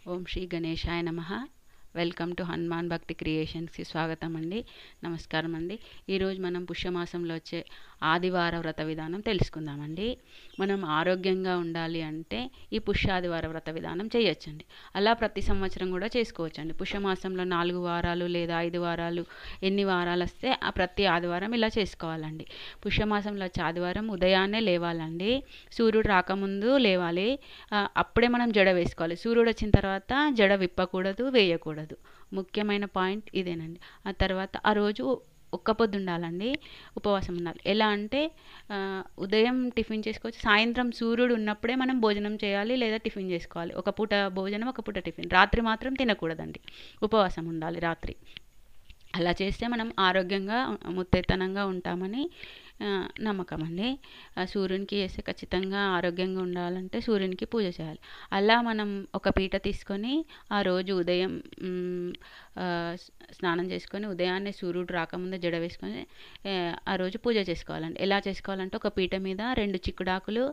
ఓం శ్రీ గణేశాయ నమః. Welcome to Hanuman భక్తి క్రియేషన్స్కి స్వాగతం అండి. నమస్కారం అండి. ఈరోజు మనం పుష్యమాసంలో వచ్చే ఆదివార వ్రత విధానం తెలుసుకుందామండి. మనం ఆరోగ్యంగా ఉండాలి అంటే ఈ పుష్యాదివార వ్రత విధానం చేయొచ్చండి. అలా ప్రతి సంవత్సరం కూడా చేసుకోవచ్చండి. పుష్యమాసంలో 4 వారాలు లేదా 5 వారాలు ఎన్ని వారాలు వస్తే ఆ ప్రతి ఆదివారం ఇలా చేసుకోవాలండి. పుష్యమాసంలో వచ్చే ఆదివారం ఉదయాన్నే లేవాలండి. సూర్యుడు రాకముందు లేవాలి. అప్పుడే మనం జడ వేసుకోవాలి. సూర్యుడు వచ్చిన తర్వాత జడ విప్పకూడదు, వేయకూడదు. ముఖ్యమైన పాయింట్ ఇదేనండి. ఆ తర్వాత ఆ రోజు ఒక్క పొద్దు ఉండాలండి, ఉపవాసం ఉండాలి. ఎలా అంటే ఉదయం టిఫిన్ చేసుకోవచ్చు, సాయంత్రం సూర్యుడు ఉన్నప్పుడే మనం భోజనం చేయాలి లేదా టిఫిన్ చేసుకోవాలి. ఒక పూట భోజనం, ఒక పూట టిఫిన్. రాత్రి మాత్రం తినకూడదండి, ఉపవాసం ఉండాలి రాత్రి. అలా చేస్తే మనం ఆరోగ్యంగా ముత్తైతనంగా ఉంటామని నమ్మకం అండి. సూర్యునికి వేస్తే ఖచ్చితంగా ఆరోగ్యంగా ఉండాలంటే సూర్యునికి పూజ చేయాలి. అలా మనం ఒక పీట తీసుకొని ఆ రోజు ఉదయం స్నానం చేసుకొని ఉదయాన్నే సూర్యుడు రాకముందే జడ వేసుకొని ఆ రోజు పూజ చేసుకోవాలండి. ఎలా చేసుకోవాలంటే ఒక పీట మీద 2 చిక్కుడాకులు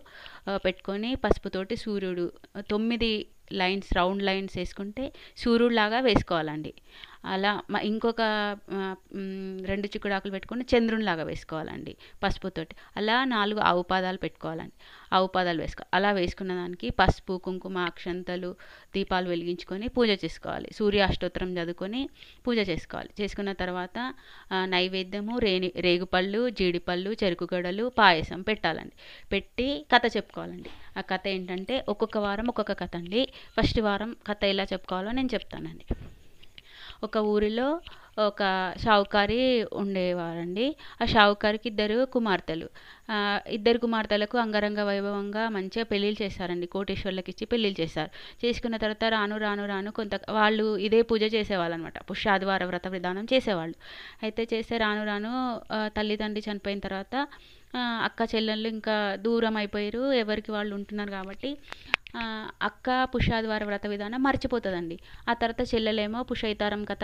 పెట్టుకొని పసుపుతోటి సూర్యుడు 9 లైన్స్, రౌండ్ లైన్స్ వేసుకుంటే సూర్యుడిలాగా వేసుకోవాలండి. అలా ఇంకొక 2 చిక్కుడాకులు పెట్టుకొని చంద్రునిలాగా వేసుకోవాలండి పసుపుతోటి. అలా 4 ఆవు పాదాలు పెట్టుకోవాలండి. ఆవు పాదాలు అలా వేసుకున్న దానికి పసుపు, కుంకుమ, అక్షంతలు, దీపాలు వెలిగించుకొని పూజ చేసుకోవాలి. సూర్య అష్టోత్తరం చదువుకొని పూజ చేసుకోవాలి. చేసుకున్న తర్వాత నైవేద్యము రేగుపళ్ళు, జీడిపళ్ళు, చెరుకు గడలు, పాయసం పెట్టాలండి. పెట్టి కథ చెప్పుకోవాలండి. ఆ కథ ఏంటంటే ఒక్కొక్క వారం ఒక్కొక్క కథ అండి. ఫస్ట్ వారం కథ ఎలా చెప్పుకోవాలో నేను చెప్తానండి. ఒక ఊరిలో ఒక షావుకారి ఉండేవారండి. ఆ షావుకారికి 2 కుమార్తెలు. 2 కుమార్తెలకు అంగరంగ వైభవంగా మంచిగా పెళ్ళిళ్ళు చేశారండి. కోటేశ్వర్లకు ఇచ్చి పెళ్ళిళ్ళు చేశారు. చేసుకున్న తర్వాత రాను కొంత వాళ్ళు ఇదే పూజ చేసేవాళ్ళు అనమాట. పుష్యాదివార వ్రత విధానం చేసేవాళ్ళు. అయితే చేస్తే రాను తల్లిదండ్రి చనిపోయిన తర్వాత అక్క చెల్లెళ్ళు ఇంకా దూరం అయిపోయారు, ఎవరికి వాళ్ళు ఉంటున్నారు కాబట్టి అక్క పుష్యాదివార వ్రత విధానం మర్చిపోతుందండి. ఆ తర్వాత చెల్లెలేమో పుష్యయితారం కథ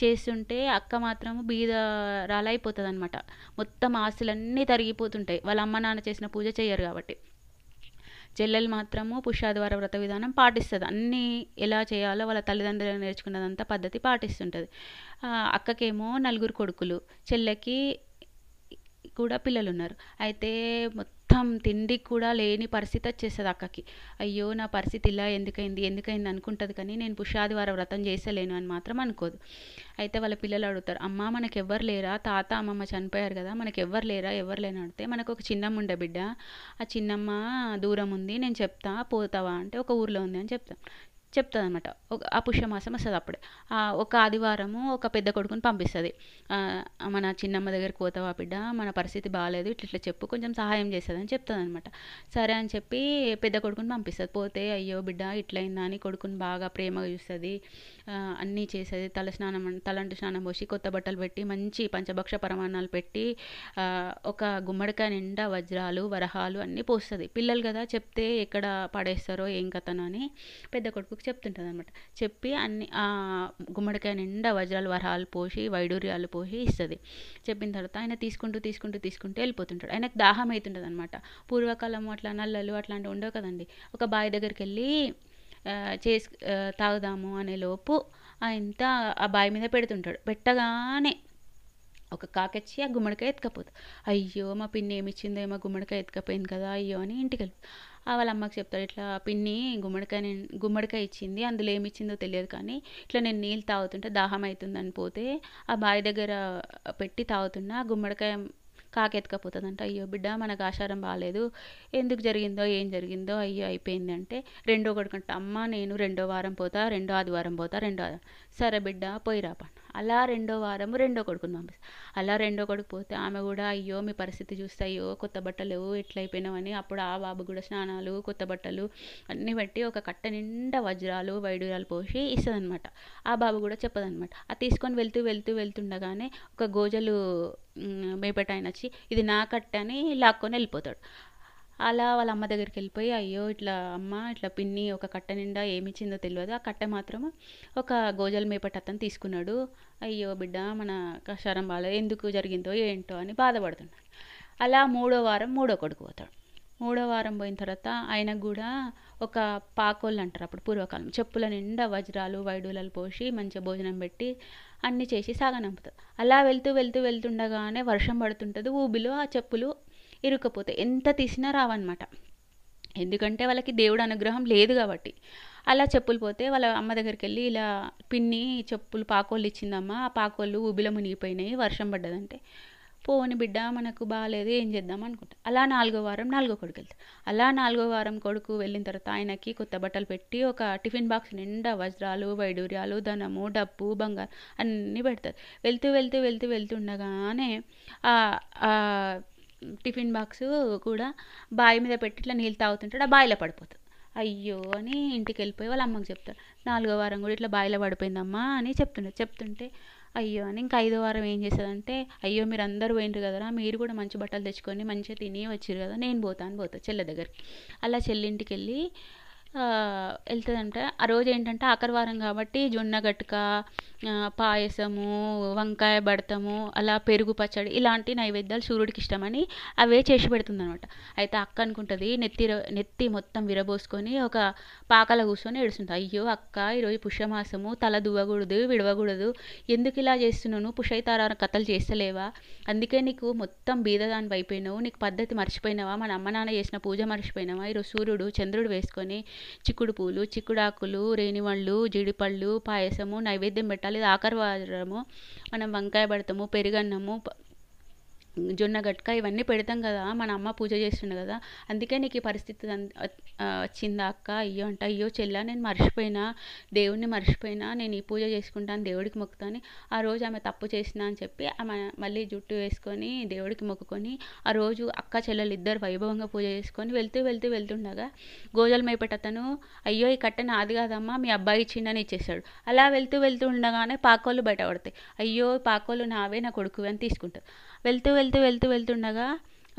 చేస్తుంటే అక్క మాత్రం బీదరాలైపోతుంది అనమాట. మొత్తం ఆస్తులన్నీ తరిగిపోతుంటాయి, వాళ్ళ అమ్మ నాన్న చేసిన పూజ చేయరు కాబట్టి. చెల్లెలు మాత్రము పుష్యాదివార వ్రత విధానం పాటిస్తుంది. అన్నీ ఎలా చేయాలో వాళ్ళ తల్లిదండ్రులు నేర్చుకున్నదంతా పద్ధతి పాటిస్తుంటుంది. అక్కకేమో 4 కొడుకులు, చెల్లెకి కూడా పిల్లలు ఉన్నారు. అయితే మొత్తం తిండికి కూడా లేని పరిస్థితి వచ్చేస్తుంది అక్కకి. అయ్యో నా పరిస్థితి ఇలా ఎందుకైంది అనుకుంటుంది, కానీ నేను పుష్యాదివార వ్రతం చేసలేను అని మాత్రం అనుకోదు. అయితే వాళ్ళ పిల్లలు అడుగుతారు, అమ్మ మనకు ఎవ్వరు లేరా, తాత అమ్మమ్మ చనిపోయారు కదా, మనకు ఎవ్వరు లేరా అడిగితే, మనకు ఒక చిన్నమ్మ ఉండే బిడ్డ, ఆ చిన్నమ్మ దూరం ఉంది, నేను చెప్తా పోతావా అంటే, ఒక ఊర్లో ఉంది అని చెప్తుంది అనమాట. ఆ పుష్యమాసం వస్తుంది అప్పుడే. ఒక ఆదివారము ఒక పెద్ద కొడుకుని పంపిస్తుంది. మన చిన్నమ్మ దగ్గరికి పోతావా బిడ్డ, మన పరిస్థితి బాగాలేదు, ఇట్లా చెప్పు, కొంచెం సహాయం చేస్తుంది అని చెప్తుంది అనమాట. సరే అని చెప్పి పెద్ద కొడుకుని పంపిస్తుంది. పోతే అయ్యో బిడ్డ ఇట్లయిందా అని కొడుకుని బాగా ప్రేమగా చూస్తుంది, అన్నీ చేస్తుంది. తలంటు స్నానం పోసి కొత్త బట్టలు పెట్టి మంచి పంచభక్ష పరమాన్నాలు పెట్టి ఒక గుమ్మడికాయ నిండా వజ్రాలు వరహాలు అన్నీ పోస్తుంది. పిల్లలు కదా చెప్తే ఎక్కడ పడేస్తారో ఏం కథనో అని పెద్ద కొడుకుకి చెప్తుంటుంది అనమాట. చెప్పి అన్ని గుమ్మడికాయ నిండా వజ్రాలు వరహాలు పోసి వైడూర్యాలు పోసి ఇస్తుంది. చెప్పిన తర్వాత ఆయన తీసుకుంటూ వెళ్ళిపోతుంటాడు. ఆయనకు దాహం అవుతుంటుంది అనమాట. పూర్వకాలం అట్లా నల్లలు అట్లాంటివి ఉండవు కదండి. ఒక బావి దగ్గరికి వెళ్ళి తాగుదాము అనే లోపు ఆయన ఆ బావి మీద పెడుతుంటాడు. పెట్టగానే ఒక కాకొచ్చి ఆ గుమ్మడికాయ ఎత్తుకపోతుంది. అయ్యో మా పిన్ని ఏమి ఇచ్చిందో ఏమో, గుమ్మడికాయ ఎత్తుకపోయింది కదా అయ్యో అని ఇంటికి వెళ్ళి వాళ్ళ అమ్మకి చెప్తాడు, ఇట్లా పిన్ని గుమ్మడికాయ ఇచ్చింది, అందులో ఏమి ఇచ్చిందో తెలియదు, కానీ ఇట్లా నేను నీళ్ళు తాగుతుంటే దాహం అవుతుందని పోతే ఆ బావి దగ్గర పెట్టి తాగుతున్నా ఆ గుమ్మడికాయ కాకెత్తుకపోతుందంట. అయ్యో బిడ్డ మనకు ఆచారం బాగాలేదు, ఎందుకు జరిగిందో ఏం జరిగిందో అయ్యో అయిపోయింది అంటే, రెండో కొడుకంట, అమ్మ నేను 2వ వారం పోతా, 2వ ఆదివారం పోతా, సరే బిడ్డ పోయి రాపండి. అలా 2వ వారము 2వ కొడుకుని పంపిస్తారు. అలా 2వ కొడుకు పోతే ఆమె కూడా అయ్యో మీ పరిస్థితి చూస్తే అయ్యో కొత్త బట్టలు ఎట్లయిపోయినావని అప్పుడు ఆ బాబు కూడా స్నానాలు కొత్త బట్టలు అన్నీ పెట్టి ఒక కట్ట నిండా వజ్రాలు వైడూర్యాలు పోసి ఇస్తుంది అనమాట. ఆ బాబు కూడా చెప్పదనమాట. అది తీసుకొని వెళ్తుండగానే ఒక గోజలు మేపట ఆయన వచ్చి ఇది నా కట్ట అని లాక్కొని వెళ్ళిపోతాడు. అలా వాళ్ళ అమ్మ దగ్గరికి వెళ్ళిపోయి అయ్యో ఇట్లా అమ్మ ఇట్లా పిన్ని ఒక కట్ట నిండా ఏమి ఇచ్చిందో తెలియదు, ఆ కట్ట మాత్రము ఒక గోజలు మేపటి అతను తీసుకున్నాడు, అయ్యో బిడ్డ మన కషారం బాగాలేదు, ఎందుకు జరిగిందో ఏంటో అని బాధపడుతున్నాడు. అలా 3వ వారం 3వ కొడుకు పోతాడు. మూడో వారం పోయిన తర్వాత ఆయనకు కూడా ఒక పాకోళ్ళు అంటారు అప్పుడు పూర్వకాలం, చెప్పుల నిండా వజ్రాలు వైడూరాలు పోసి మంచిగా భోజనం పెట్టి అన్నీ చేసి సాగనంపుతారు. అలా వెళ్తూ వెళ్తూ వెళ్తుండగానే వర్షం పడుతుంటుంది, ఊబిలో ఆ చెప్పులు ఇరుక్కుపోతాయి, ఎంత తీసినా రావన్నమాట. ఎందుకంటే వాళ్ళకి దేవుడు అనుగ్రహం లేదు కాబట్టి. అలా చెప్పులు పోతే వాళ్ళ అమ్మ దగ్గరికి వెళ్ళి, ఇలా పిన్ని చెప్పులు పాకోళ్ళు ఇచ్చిందమ్మా, ఆ పాకోళ్ళు ఊబిలో మునిగిపోయినాయి వర్షం పడ్డదంటే, పోని బిడ్డ మనకు బాగాలేదు ఏం చేద్దాం అనుకుంటా. అలా 4వ వారం 4గో కొడుకు వెళ్తాడు. అలా 4గో వారం కొడుకు వెళ్ళిన తర్వాత ఆయనకి కొత్త బట్టలు పెట్టి ఒక టిఫిన్ బాక్స్ నిండా వజ్రాలు వైడూర్యాలు ధనము డబ్బు బంగారు అన్నీ పెడతారు. వెళ్తూ వెళ్తూ వెళ్తూ వెళ్తుండగానే టిఫిన్ బాక్స్ కూడా బావి మీద పెట్టి ఇట్లా నీళ్ళు తాగుతుంటాడు, ఆ బావిలో పడిపోతుంది. అయ్యో అని ఇంటికి వెళ్ళిపోయి వాళ్ళ అమ్మకి చెప్తారు. 4గో వారం కూడా ఇట్లా బావిలో పడిపోయిందమ్మా అని చెప్తుంటే అయ్యో అని ఇంకా 5వ వారం ఏం చేస్తుందంటే, అయ్యో మీరు అందరూ పోయిండ్రు కదరా, మీరు కూడా మంచి బట్టలు తెచ్చుకొని మంచిగా తిని వచ్చిర్రు కదా, నేను పోతా చెల్లె దగ్గరికి. అలా చెల్లింటికి వెళ్ళి వెళ్తుందంటే, ఆ రోజు ఏంటంటే ఆఖరి వారం కాబట్టి జొన్న గట్క, పాయసము, వంకాయ బడతము, అలా పెరుగు పచ్చడి ఇలాంటి నైవేద్యాలు సూర్యుడికి ఇష్టమని అవే చేసి పెడుతుంది అనమాట. అయితే అక్క అనుకుంటుంది, నెత్తి మొత్తం విరబోసుకొని ఒక పాకల కూర్చొని ఏడుస్తుంది. అయ్యో అక్క, ఈరోజు పుష్యమాసము, తల దువ్వకూడదు విడవకూడదు, ఎందుకు ఇలా చేస్తున్నాను, పుషైతార కథలు చేస్తలేవా, అందుకే నీకు మొత్తం బీదదాని అయిపోయినావు, నీకు పద్ధతి మర్చిపోయినావా, మన అమ్మ నాన్న చేసిన పూజ మర్చిపోయినావా, ఈరోజు సూర్యుడు చంద్రుడు వేసుకొని చిక్కుడు పూలు చిక్కుడాకులు రేణివళ్ళు జీడిపళ్ళు పాయసము నైవేద్యం పెట్టాలి, ఇది ఆఖరి వారము, మనం వంకాయ పెడతాము పెరుగన్నము జొన్న గట్క ఇవన్నీ పెడతాం కదా, మన అమ్మ పూజ చేస్తుండే కదా, అందుకే నీకు ఈ పరిస్థితి వచ్చిందా అక్క. అయ్యో అంట, అయ్యో చెల్ల నేను మర్చిపోయినా, దేవుడిని మర్చిపోయినా, నేను ఈ పూజ చేసుకుంటాను దేవుడికి మొక్కుతాను. ఆ రోజు ఆమె తప్పు చేసిన అని చెప్పి ఆమె మళ్ళీ జుట్టు వేసుకొని దేవుడికి మొక్కుకొని ఆ రోజు అక్క చెల్లెలు ఇద్దరు వైభవంగా పూజ చేసుకొని వెళ్తుండగా గోజల మేపట అతను, అయ్యో ఈ కట్ట నాది కాదమ్మా మీ అబ్బాయి ఇచ్చిండని ఇచ్చేసాడు. అలా వెళ్తూ ఉండగానే పాకోళ్ళు బయట పడతాయి. అయ్యో పాకోళ్ళు నావే నా కొడుకు అని తీసుకుంటారు. వెళ్తుండగా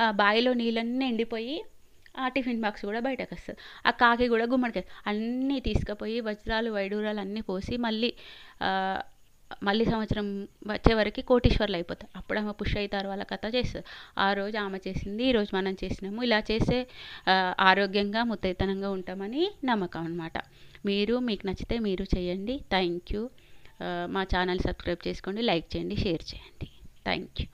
ఆ బావిలో నీళ్ళన్నీ ఎండిపోయి ఆ టిఫిన్ బాక్స్ కూడా బయటకు వస్తుంది. ఆ కాకి కూడా గుమ్మడికాయ అన్నీ తీసుకుపోయి వజ్రాలు వైడూరాలు అన్నీ పోసి మళ్ళీ సంవత్సరం వచ్చే వరకు కోటీశ్వర్లు అయిపోతారు. అప్పుడు ఆమె పుష్ అవుతారు వాళ్ళ కథ చేస్తారు. ఆ రోజు ఆమె చేసింది ఈరోజు మనం చేసినాము, ఇలా చేసే ఆరోగ్యంగా ముత్తైతనంగా ఉంటామని నమ్మకం అనమాట. మీకు నచ్చితే మీరు చేయండి. Thank you. మా ఛానల్ సబ్స్క్రైబ్ చేసుకోండి, లైక్ చేయండి, షేర్ చేయండి. Thank you.